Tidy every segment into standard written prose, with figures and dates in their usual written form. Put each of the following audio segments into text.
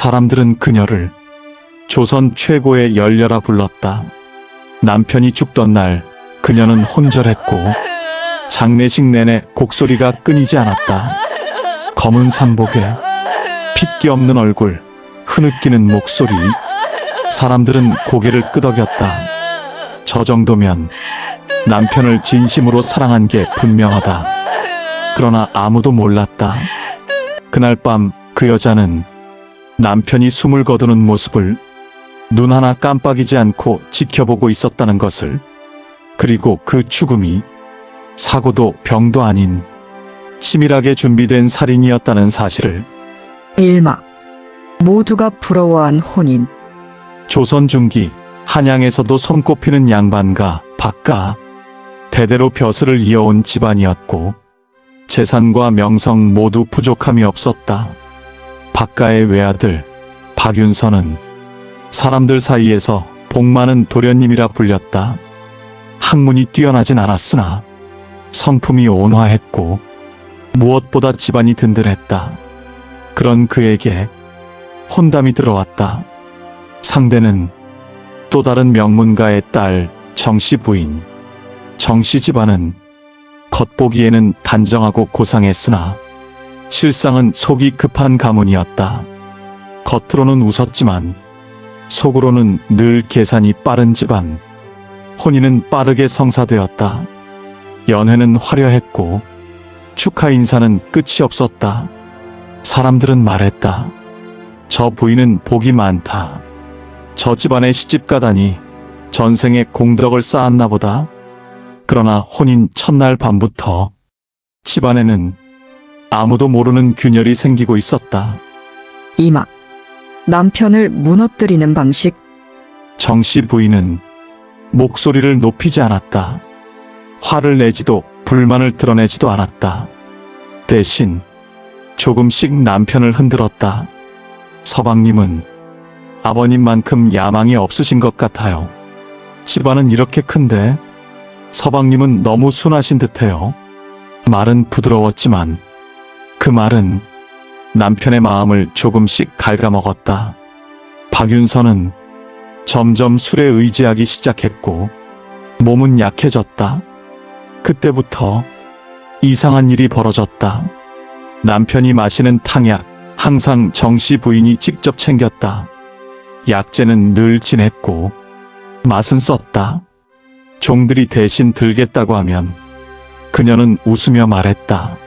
사람들은 그녀를 조선 최고의 열녀라 불렀다. 남편이 죽던 날 그녀는 혼절했고 장례식 내내 곡소리가 끊이지 않았다. 검은 상복에 핏기 없는 얼굴, 흐느끼는 목소리. 사람들은 고개를 끄덕였다. 저 정도면 남편을 진심으로 사랑한 게 분명하다. 그러나 아무도 몰랐다. 그날 밤 그 여자는 남편이 숨을 거두는 모습을 눈 하나 깜빡이지 않고 지켜보고 있었다는 것을, 그리고 그 죽음이 사고도 병도 아닌 치밀하게 준비된 살인이었다는 사실을. 일막. 모두가 부러워한 혼인. 조선 중기 한양에서도 손꼽히는 양반가 박가, 대대로 벼슬을 이어온 집안이었고 재산과 명성 모두 부족함이 없었다. 박가의 외아들 박윤선은 사람들 사이에서 복 많은 도련님이라 불렸다. 학문이 뛰어나진 않았으나 성품이 온화했고 무엇보다 집안이 든든했다. 그런 그에게 혼담이 들어왔다. 상대는 또 다른 명문가의 딸 정씨 부인. 정씨 집안은 겉보기에는 단정하고 고상했으나 실상은 속이 급한 가문이었다. 겉으로는 웃었지만 속으로는 늘 계산이 빠른 집안. 혼인은 빠르게 성사되었다. 연회는 화려했고 축하 인사는 끝이 없었다. 사람들은 말했다. 저 부인은 복이 많다. 저 집안에 시집 가다니 전생에 공덕을 쌓았나 보다. 그러나 혼인 첫날 밤부터 집안에는 아무도 모르는 균열이 생기고 있었다. 이막. 남편을 무너뜨리는 방식. 정씨 부인은 목소리를 높이지 않았다. 화를 내지도 불만을 드러내지도 않았다. 대신 조금씩 남편을 흔들었다. 서방님은 아버님만큼 야망이 없으신 것 같아요. 집안은 이렇게 큰데 서방님은 너무 순하신 듯해요. 말은 부드러웠지만 그 말은 남편의 마음을 조금씩 갉아먹었다. 박윤선은 점점 술에 의지하기 시작했고 몸은 약해졌다. 그때부터 이상한 일이 벌어졌다. 남편이 마시는 탕약 항상 정씨 부인이 직접 챙겼다. 약재는 늘 진했고 맛은 썼다. 종들이 대신 들겠다고 하면 그녀는 웃으며 말했다.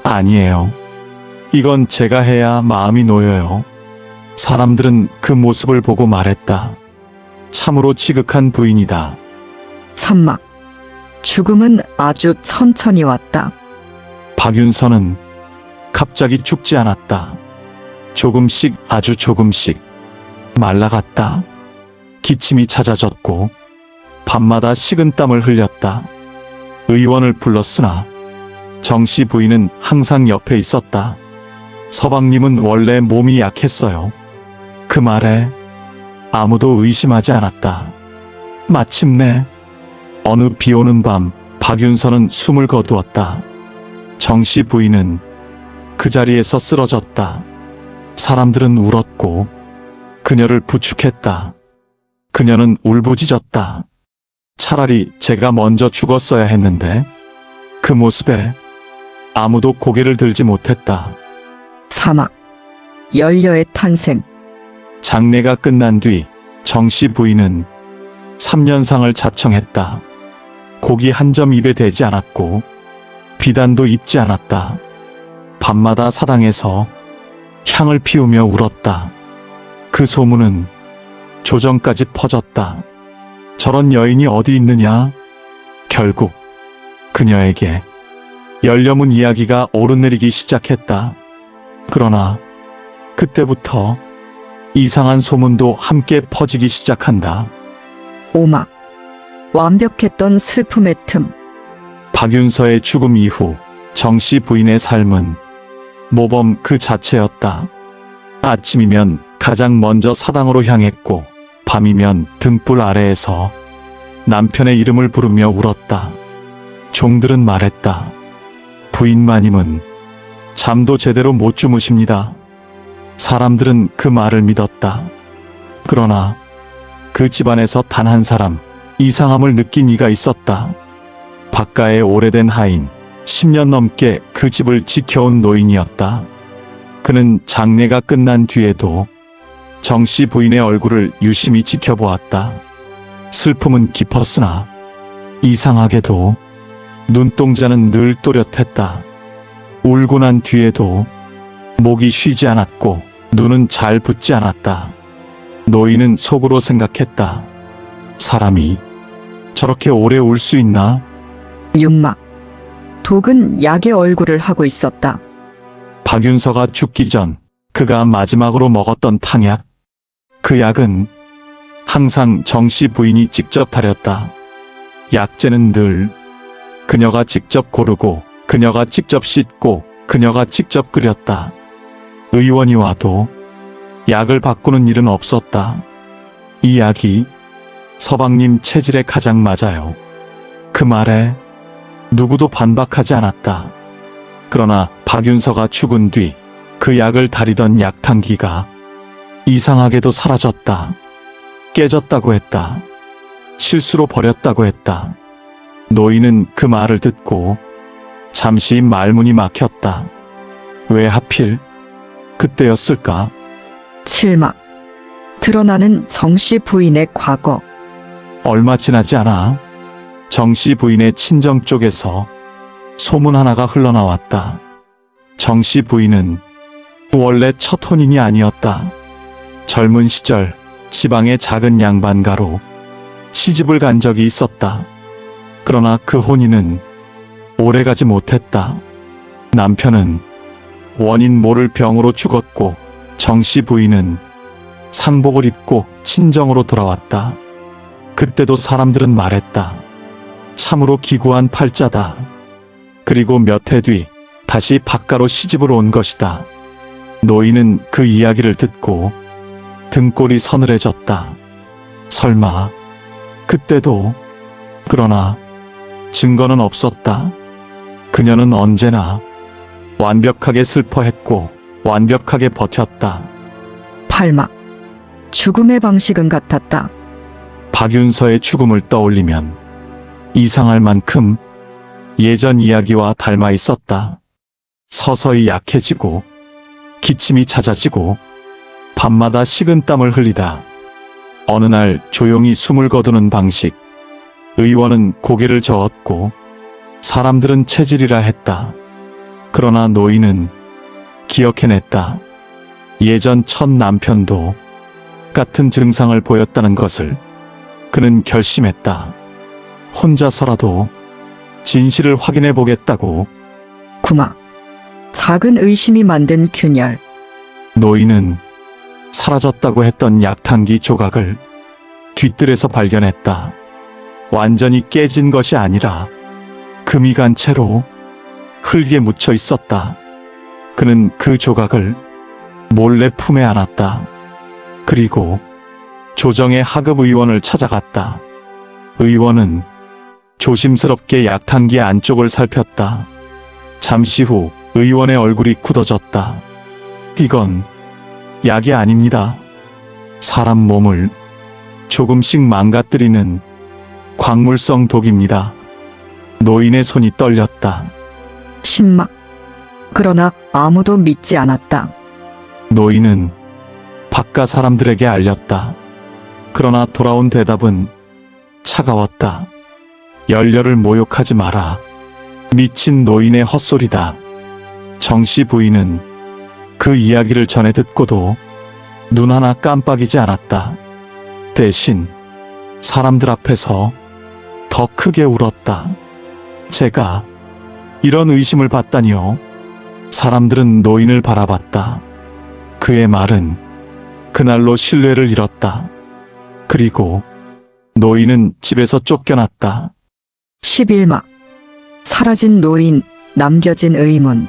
아니에요. 이건 제가 해야 마음이 놓여요. 사람들은 그 모습을 보고 말했다. 참으로 지극한 부인이다. 선막. 죽음은 아주 천천히 왔다. 박윤선은 갑자기 죽지 않았다. 조금씩, 아주 조금씩 말라갔다. 기침이 잦아졌고 밤마다 식은땀을 흘렸다. 의원을 불렀으나 정씨 부인은 항상 옆에 있었다. 서방님은 원래 몸이 약했어요. 그 말에 아무도 의심하지 않았다. 마침내 어느 비오는 밤 박윤선은 숨을 거두었다. 정씨 부인은 그 자리에서 쓰러졌다. 사람들은 울었고 그녀를 부축했다. 그녀는 울부짖었다. 차라리 제가 먼저 죽었어야 했는데. 그 모습에 아무도 고개를 들지 못했다. 사막. 열녀의 탄생. 장례가 끝난 뒤 정씨 부인은 3년상을 자청했다. 고기 한 점 입에 대지 않았고 비단도 입지 않았다. 밤마다 사당에서 향을 피우며 울었다. 그 소문은 조정까지 퍼졌다. 저런 여인이 어디 있느냐? 결국 그녀에게 열려문 이야기가 오르내리기 시작했다. 그러나 그때부터 이상한 소문도 함께 퍼지기 시작한다. 오막. 완벽했던 슬픔의 틈. 박윤서의 죽음 이후 정씨 부인의 삶은 모범 그 자체였다. 아침이면 가장 먼저 사당으로 향했고 밤이면 등불 아래에서 남편의 이름을 부르며 울었다. 종들은 말했다. 부인 마님은 잠도 제대로 못 주무십니다. 사람들은 그 말을 믿었다. 그러나 그 집안에서 단 한 사람 이상함을 느낀 이가 있었다. 박가의 오래된 하인, 10년 넘게 그 집을 지켜온 노인이었다. 그는 장례가 끝난 뒤에도 정씨 부인의 얼굴을 유심히 지켜보았다. 슬픔은 깊었으나 이상하게도 눈동자는 늘 또렷했다. 울고 난 뒤에도 목이 쉬지 않았고 눈은 잘 붓지 않았다. 노인은 속으로 생각했다. 사람이 저렇게 오래 울 수 있나? 육막. 독은 약의 얼굴을 하고 있었다. 박윤서가 죽기 전 그가 마지막으로 먹었던 탕약. 그 약은 항상 정씨 부인이 직접 다렸다. 약재는 늘 그녀가 직접 고르고 그녀가 직접 씻고 그녀가 직접 끓였다. 의원이 와도 약을 바꾸는 일은 없었다. 이 약이 서방님 체질에 가장 맞아요. 그 말에 누구도 반박하지 않았다. 그러나 박윤서가 죽은 뒤 그 약을 다리던 약탕기가 이상하게도 사라졌다. 깨졌다고 했다. 실수로 버렸다고 했다. 노인은 그 말을 듣고 잠시 말문이 막혔다. 왜 하필 그때였을까? 칠막. 드러나는 정씨 부인의 과거. 얼마 지나지 않아 정씨 부인의 친정 쪽에서 소문 하나가 흘러나왔다. 정씨 부인은 원래 첫 혼인이 아니었다. 젊은 시절 지방의 작은 양반가로 시집을 간 적이 있었다. 그러나 그 혼인은 오래가지 못했다. 남편은 원인 모를 병으로 죽었고 정씨 부인은 상복을 입고 친정으로 돌아왔다. 그때도 사람들은 말했다. 참으로 기구한 팔자다. 그리고 몇 해 뒤 다시 박가로 시집을 온 것이다. 노인은 그 이야기를 듣고 등골이 서늘해졌다. 설마 그때도? 그러나 증거는 없었다. 그녀는 언제나 완벽하게 슬퍼했고 완벽하게 버텼다. 팔막. 죽음의 방식은 같았다. 박윤서의 죽음을 떠올리면 이상할 만큼 예전 이야기와 닮아 있었다. 서서히 약해지고 기침이 잦아지고 밤마다 식은땀을 흘리다 어느 날 조용히 숨을 거두는 방식. 의원은 고개를 저었고 사람들은 체질이라 했다. 그러나 노인은 기억해냈다. 예전 첫 남편도 같은 증상을 보였다는 것을. 그는 결심했다. 혼자서라도 진실을 확인해 보겠다고. 구막. 작은 의심이 만든 균열. 노인은 사라졌다고 했던 약탕기 조각을 뒤뜰에서 발견했다. 완전히 깨진 것이 아니라 금이 간 채로 흙에 묻혀 있었다. 그는 그 조각을 몰래 품에 안았다. 그리고 조정의 하급 의원을 찾아갔다. 의원은 조심스럽게 약탕기 안쪽을 살폈다. 잠시 후 의원의 얼굴이 굳어졌다. 이건 약이 아닙니다. 사람 몸을 조금씩 망가뜨리는 광물성 독입니다. 노인의 손이 떨렸다. 신막. 그러나 아무도 믿지 않았다. 노인은 박가 사람들에게 알렸다. 그러나 돌아온 대답은 차가웠다. 열렬을 모욕하지 마라. 미친 노인의 헛소리다. 정씨 부인은 그 이야기를 전해 듣고도 눈 하나 깜빡이지 않았다. 대신 사람들 앞에서 더 크게 울었다. 제가 이런 의심을 받다니요. 사람들은 노인을 바라봤다. 그의 말은 그날로 신뢰를 잃었다. 그리고 노인은 집에서 쫓겨났다. 11막. 사라진 노인, 남겨진 의문.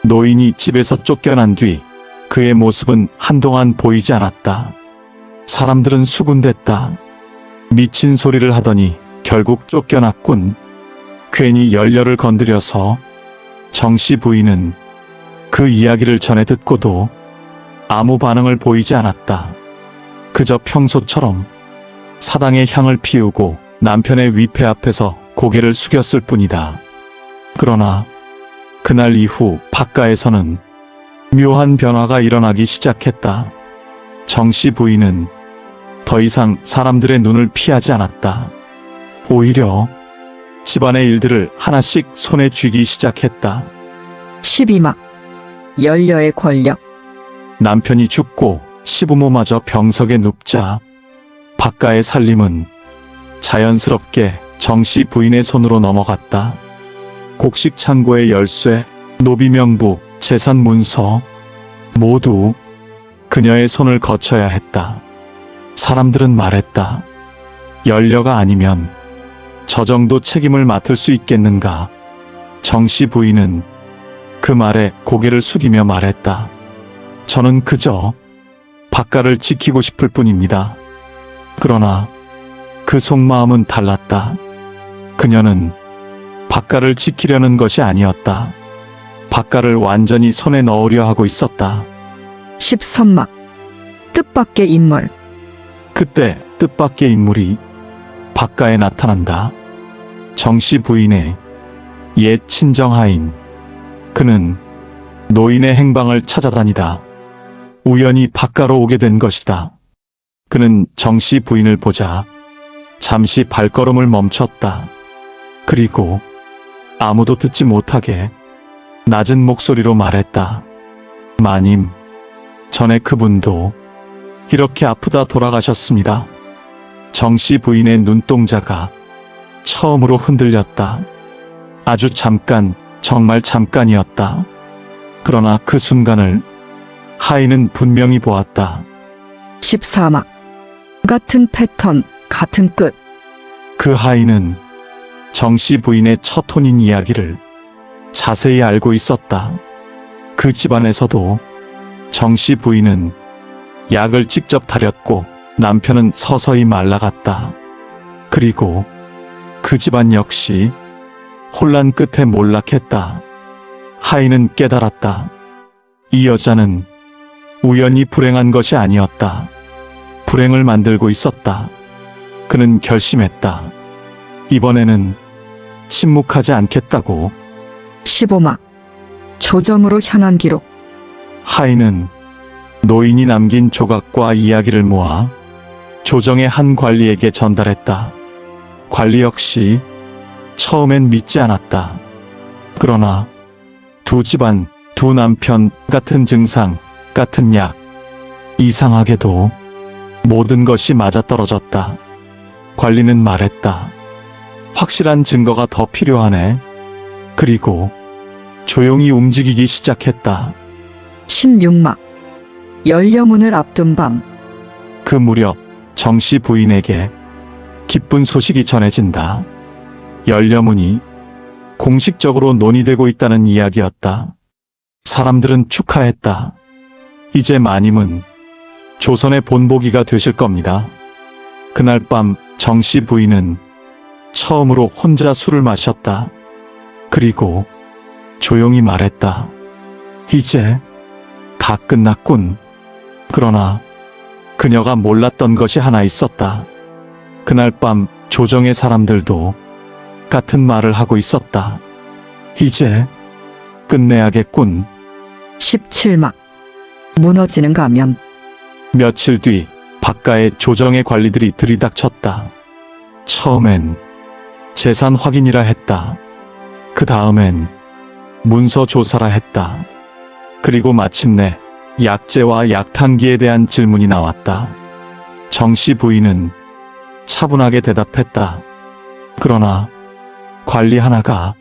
노인이 집에서 쫓겨난 뒤 그의 모습은 한동안 보이지 않았다. 사람들은 수군댔다. 미친 소리를 하더니 결국 쫓겨났군. 괜히 열렬을 건드려서 정씨 부인은 그 이야기를 전해 듣고도 아무 반응을 보이지 않았다. 그저 평소처럼 사당의 향을 피우고 남편의 위패 앞에서 고개를 숙였을 뿐이다. 그러나 그날 이후 박가에서는 묘한 변화가 일어나기 시작했다. 정씨 부인은 더 이상 사람들의 눈을 피하지 않았다. 오히려 집안의 일들을 하나씩 손에 쥐기 시작했다. 12막 연려의 권력. 남편이 죽고 시부모마저 병석에 눕자 박가의 살림은 자연스럽게 정씨 부인의 손으로 넘어갔다. 곡식 창고의 열쇠, 노비 명부, 재산 문서 모두 그녀의 손을 거쳐야 했다. 사람들은 말했다. 연려가 아니면 저 정도 책임을 맡을 수 있겠는가? 정씨 부인은 그 말에 고개를 숙이며 말했다. 저는 그저 박가를 지키고 싶을 뿐입니다. 그러나 그 속마음은 달랐다. 그녀는 박가를 지키려는 것이 아니었다. 박가를 완전히 손에 넣으려 하고 있었다. 13막 뜻밖의 인물. 그때 뜻밖의 인물이 박가에 나타난다. 정씨 부인의 옛 친정하인. 그는 노인의 행방을 찾아다니다 우연히 박가로 오게 된 것이다. 그는 정씨 부인을 보자 잠시 발걸음을 멈췄다. 그리고 아무도 듣지 못하게 낮은 목소리로 말했다. 마님, 전에 그분도 이렇게 아프다 돌아가셨습니다. 정씨 부인의 눈동자가 처음으로 흔들렸다. 아주 잠깐, 정말 잠깐이었다. 그러나 그 순간을 하인은 분명히 보았다. 14막 같은 패턴, 같은 끝. 그 하인은 정씨 부인의 첫 혼인 이야기를 자세히 알고 있었다. 그 집안에서도 정씨 부인은 약을 직접 타렸고 남편은 서서히 말라갔다. 그리고 그 집안 역시 혼란 끝에 몰락했다. 하인은 깨달았다. 이 여자는 우연히 불행한 것이 아니었다. 불행을 만들고 있었다. 그는 결심했다. 이번에는 침묵하지 않겠다고. 15막 조정으로 향한 기록. 하인은 노인이 남긴 조각과 이야기를 모아 조정의 한 관리에게 전달했다. 관리 역시 처음엔 믿지 않았다. 그러나 두 집안, 두 남편, 같은 증상, 같은 약. 이상하게도 모든 것이 맞아떨어졌다. 관리는 말했다. 확실한 증거가 더 필요하네. 그리고 조용히 움직이기 시작했다. 16막 연려문을 앞둔 밤. 그 무렵 정씨 부인에게 기쁜 소식이 전해진다. 연려문이 공식적으로 논의되고 있다는 이야기였다. 사람들은 축하했다. 이제 마님은 조선의 본보기가 되실 겁니다. 그날 밤 정씨 부인은 처음으로 혼자 술을 마셨다. 그리고 조용히 말했다. 이제 다 끝났군. 그러나 그녀가 몰랐던 것이 하나 있었다. 그날 밤 조정의 사람들도 같은 말을 하고 있었다. 이제 끝내야겠군. 17막 무너지는 가면. 며칠 뒤 박가의 조정의 관리들이 들이닥쳤다. 처음엔 재산 확인이라 했다. 그 다음엔 문서 조사라 했다. 그리고 마침내 약재와 약탕기에 대한 질문이 나왔다. 정씨 부인은 차분하게 대답했다. 그러나 관리 하나가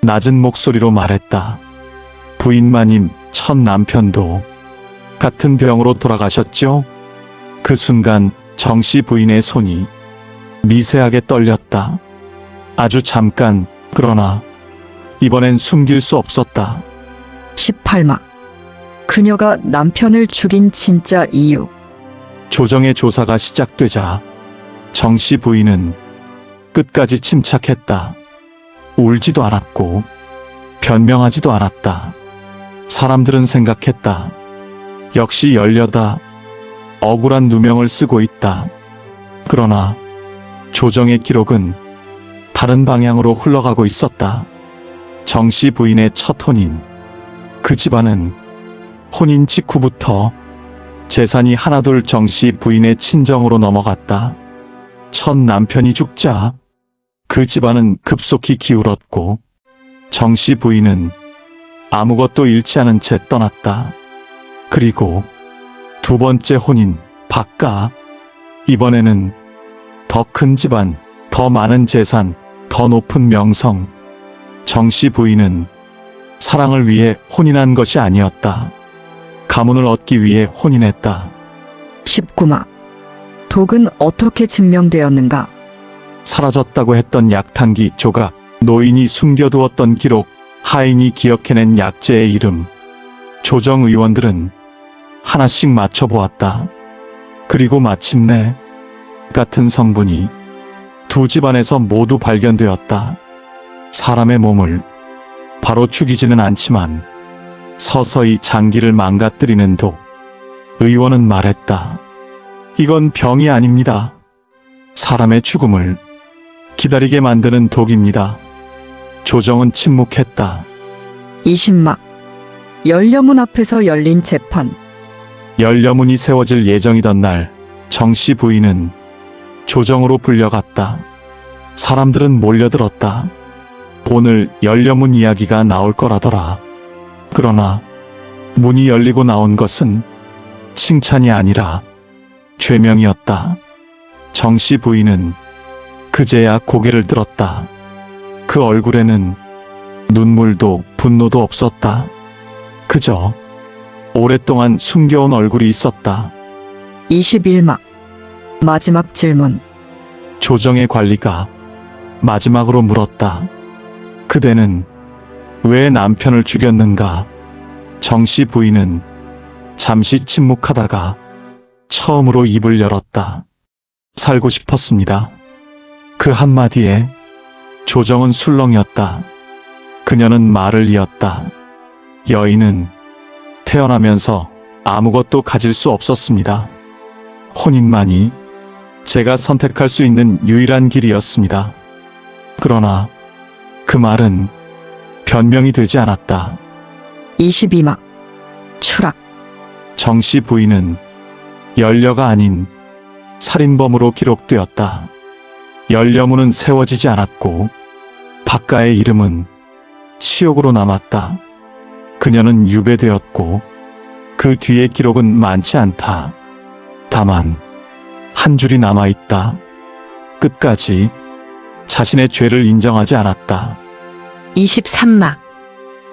낮은 목소리로 말했다. 부인마님 첫 남편도 같은 병으로 돌아가셨죠? 그 순간 정씨 부인의 손이 미세하게 떨렸다. 아주 잠깐, 그러나 이번엔 숨길 수 없었다. 18막 그녀가 남편을 죽인 진짜 이유. 조정의 조사가 시작되자 정씨 부인은 끝까지 침착했다. 울지도 않았고 변명하지도 않았다. 사람들은 생각했다. 역시 열려다. 억울한 누명을 쓰고 있다. 그러나 조정의 기록은 다른 방향으로 흘러가고 있었다. 정씨 부인의 첫 혼인. 그 집안은 혼인 직후부터 재산이 하나둘 정씨 부인의 친정으로 넘어갔다. 첫 남편이 죽자 그 집안은 급속히 기울었고 정씨 부인은 아무것도 잃지 않은 채 떠났다. 그리고 두 번째 혼인 박가. 이번에는 더 큰 집안, 더 많은 재산, 더 높은 명성. 정씨 부인은 사랑을 위해 혼인한 것이 아니었다. 가문을 얻기 위해 혼인했다. 19막. 독은 어떻게 증명되었는가? 사라졌다고 했던 약탕기 조각, 노인이 숨겨두었던 기록, 하인이 기억해낸 약재의 이름. 조정 의원들은 하나씩 맞춰보았다. 그리고 마침내 같은 성분이 두 집안에서 모두 발견되었다. 사람의 몸을 바로 죽이지는 않지만 서서히 장기를 망가뜨리는 독. 의원은 말했다. 이건 병이 아닙니다. 사람의 죽음을 기다리게 만드는 독입니다. 조정은 침묵했다. 20막. 연려문 앞에서 열린 재판. 연려문이 세워질 예정이던 날 정씨 부인은 조정으로 불려갔다. 사람들은 몰려들었다. 오늘 연려문 이야기가 나올 거라더라. 그러나 문이 열리고 나온 것은 칭찬이 아니라 죄명이었다. 정씨 부인은 그제야 고개를 들었다. 그 얼굴에는 눈물도 분노도 없었다. 그저 오랫동안 숨겨온 얼굴이 있었다. 21막. 마지막 질문. 조정의 관리가 마지막으로 물었다. 그대는 왜 남편을 죽였는가? 정씨 부인은 잠시 침묵하다가 처음으로 입을 열었다. 살고 싶었습니다. 그 한마디에 조정은 술렁였다. 그녀는 말을 이었다. 여인은 태어나면서 아무것도 가질 수 없었습니다. 혼인만이 제가 선택할 수 있는 유일한 길이었습니다. 그러나 그 말은 변명이 되지 않았다. 22막. 추락. 정씨 부인은 연려가 아닌 살인범으로 기록되었다. 연려문은 세워지지 않았고 박가의 이름은 치욕으로 남았다. 그녀는 유배되었고 그 뒤의 기록은 많지 않다. 다만 한 줄이 남아있다. 끝까지 자신의 죄를 인정하지 않았다. 23막.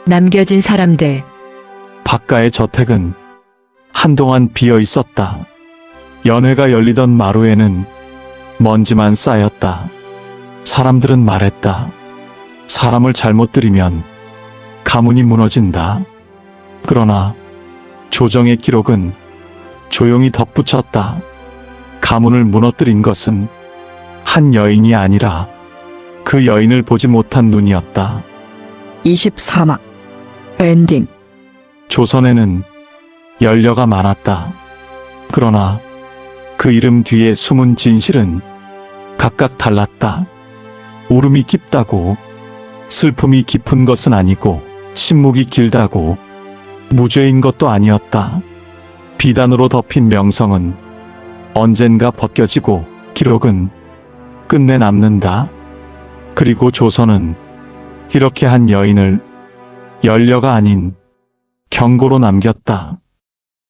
남겨진 사람들. 박가의 저택은 한동안 비어 있었다. 연회가 열리던 마루에는 먼지만 쌓였다. 사람들은 말했다. 사람을 잘못 들이면 가문이 무너진다. 그러나 조정의 기록은 조용히 덧붙였다. 가문을 무너뜨린 것은 한 여인이 아니라 그 여인을 보지 못한 눈이었다. 24막. 엔딩. 조선에는 연려가 많았다. 그러나 그 이름 뒤에 숨은 진실은 각각 달랐다. 울음이 깊다고 슬픔이 깊은 것은 아니고 침묵이 길다고 무죄인 것도 아니었다. 비단으로 덮인 명성은 언젠가 벗겨지고 기록은 끝내 남는다. 그리고 조선은 이렇게 한 여인을 연려가 아닌 경고로 남겼다.